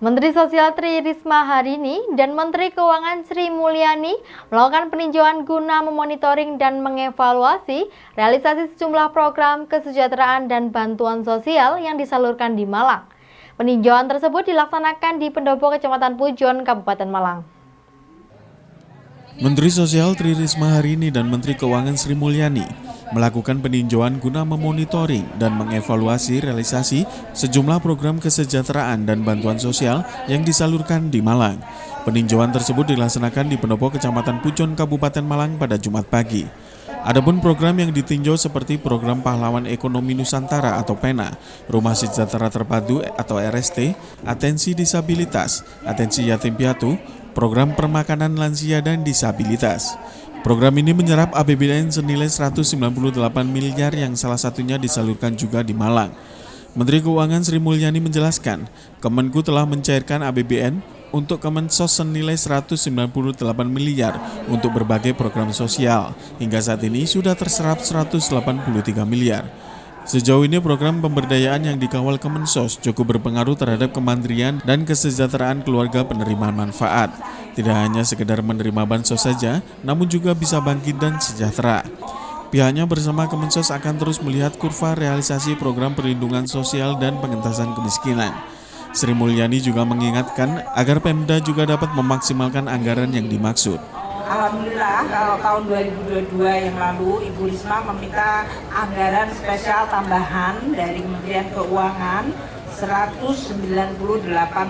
Menteri Sosial Tri Risma hari ini dan Menteri Keuangan Sri Mulyani melakukan peninjauan guna memonitoring dan mengevaluasi realisasi sejumlah program kesejahteraan dan bantuan sosial yang disalurkan di Malang. Peninjauan tersebut dilaksanakan di Pendopo, Kecamatan Pujon, Kabupaten Malang. Menteri Sosial Tri Risma hari ini dan Menteri Keuangan Sri Mulyani melakukan peninjauan guna memonitoring dan mengevaluasi realisasi sejumlah program kesejahteraan dan bantuan sosial yang disalurkan di Malang. Peninjauan tersebut dilaksanakan di Pendopo, Kecamatan Pujon, Kabupaten Malang pada Jumat pagi. Adapun program yang ditinjau seperti program Pahlawan Ekonomi Nusantara atau PENA, Rumah Sejahtera Terpadu atau RST, Atensi Disabilitas, Atensi Yatim Piatu, Program Permakanan Lansia dan Disabilitas. Program ini menyerap APBN senilai 198 miliar yang salah satunya disalurkan juga di Malang. Menteri Keuangan Sri Mulyani menjelaskan, Kemenku telah mencairkan APBN untuk Kemensos senilai 198 miliar untuk berbagai program sosial. Hingga saat ini sudah terserap 183 miliar. Sejauh ini program pemberdayaan yang dikawal Kemensos cukup berpengaruh terhadap kemandirian dan kesejahteraan keluarga penerima manfaat. Tidak hanya sekedar menerima bansos saja, namun juga bisa bangkit dan sejahtera. Pihaknya bersama Kemensos akan terus melihat kurva realisasi program perlindungan sosial dan pengentasan kemiskinan. Sri Mulyani juga mengingatkan agar Pemda juga dapat memaksimalkan anggaran yang dimaksud. Alhamdulillah kalau tahun 2022 yang lalu Ibu Risma meminta anggaran spesial tambahan dari Kementerian Keuangan 198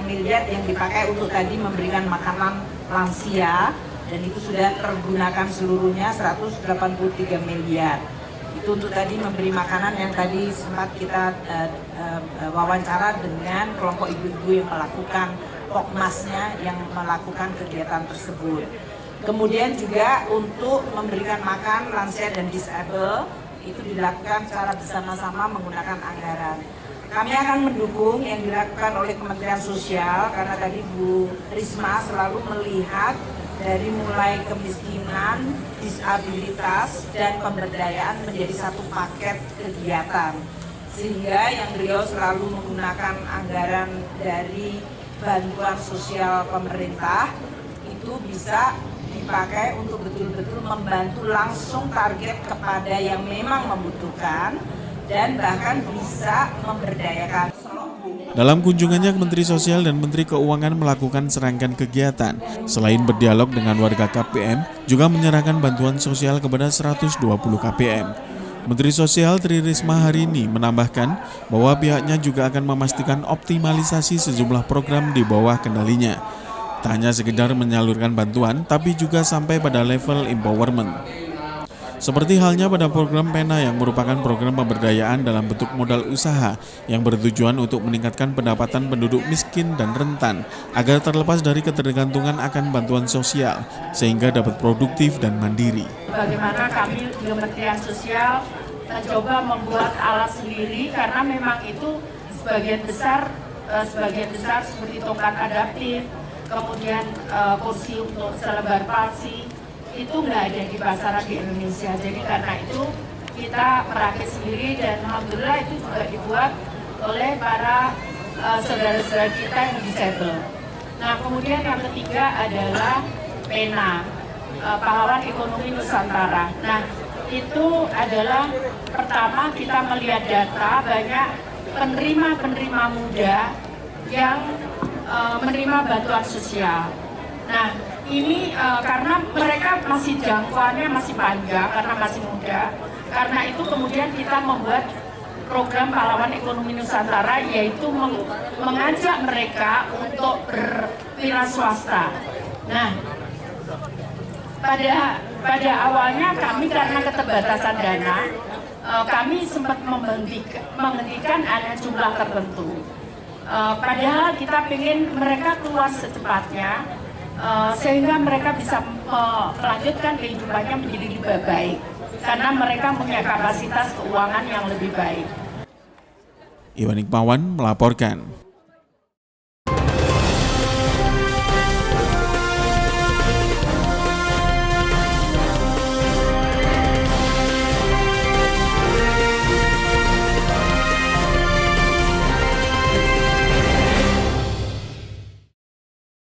miliar yang dipakai untuk tadi memberikan makanan lansia, dan itu sudah tergunakan seluruhnya 183 miliar. Itu untuk tadi memberi makanan yang tadi sempat kita wawancara dengan kelompok ibu-ibu yang melakukan pokmasnya yang melakukan kegiatan tersebut. Kemudian juga untuk memberikan makan lansia dan disabel itu dilakukan secara bersama-sama menggunakan anggaran. Kami akan mendukung yang dilakukan oleh Kementerian Sosial karena tadi Bu Risma selalu melihat dari mulai kemiskinan, disabilitas, dan pemberdayaan menjadi satu paket kegiatan. Sehingga yang beliau selalu menggunakan anggaran dari bantuan sosial pemerintah itu bisa dipakai untuk betul-betul membantu langsung target kepada yang memang membutuhkan dan bahkan bisa memberdayakan. Dalam kunjungannya, Menteri Sosial dan Menteri Keuangan melakukan serangkaian kegiatan. Selain berdialog dengan warga KPM, juga menyerahkan bantuan sosial kepada 120 KPM. Menteri Sosial Tri Risma hari ini menambahkan bahwa pihaknya juga akan memastikan optimalisasi sejumlah program di bawah kendalinya. Tak hanya sekedar menyalurkan bantuan, tapi juga sampai pada level empowerment. Seperti halnya pada program PENA yang merupakan program pemberdayaan dalam bentuk modal usaha yang bertujuan untuk meningkatkan pendapatan penduduk miskin dan rentan agar terlepas dari ketergantungan akan bantuan sosial sehingga dapat produktif dan mandiri. Bagaimana kami di Kementerian Sosial mencoba membuat alat sendiri karena memang itu sebagian besar seperti tongkat adaptif, kemudian kursi untuk selebar palsi itu nggak ada di pasaran di Indonesia. Jadi karena itu kita merakit sendiri dan alhamdulillah itu juga dibuat oleh para saudara-saudara kita yang disabel. Nah kemudian yang ketiga adalah PENA, Pahlawan Ekonomi Nusantara. Nah itu adalah pertama kita melihat data banyak penerima muda yang menerima bantuan sosial. Nah ini karena mereka masih jangkauannya masih panjang karena masih muda. Karena itu kemudian kita membuat program Pahlawan Ekonomi Nusantara, yaitu mengajak mereka untuk berwira swasta. Nah pada awalnya kami karena keterbatasan dana, kami sempat menghentikan ada jumlah tertentu. Padahal kita ingin mereka keluar secepatnya sehingga mereka bisa melanjutkan kehidupannya menjadi lebih baik karena mereka punya kapasitas keuangan yang lebih baik. Iwan Iqmawan melaporkan.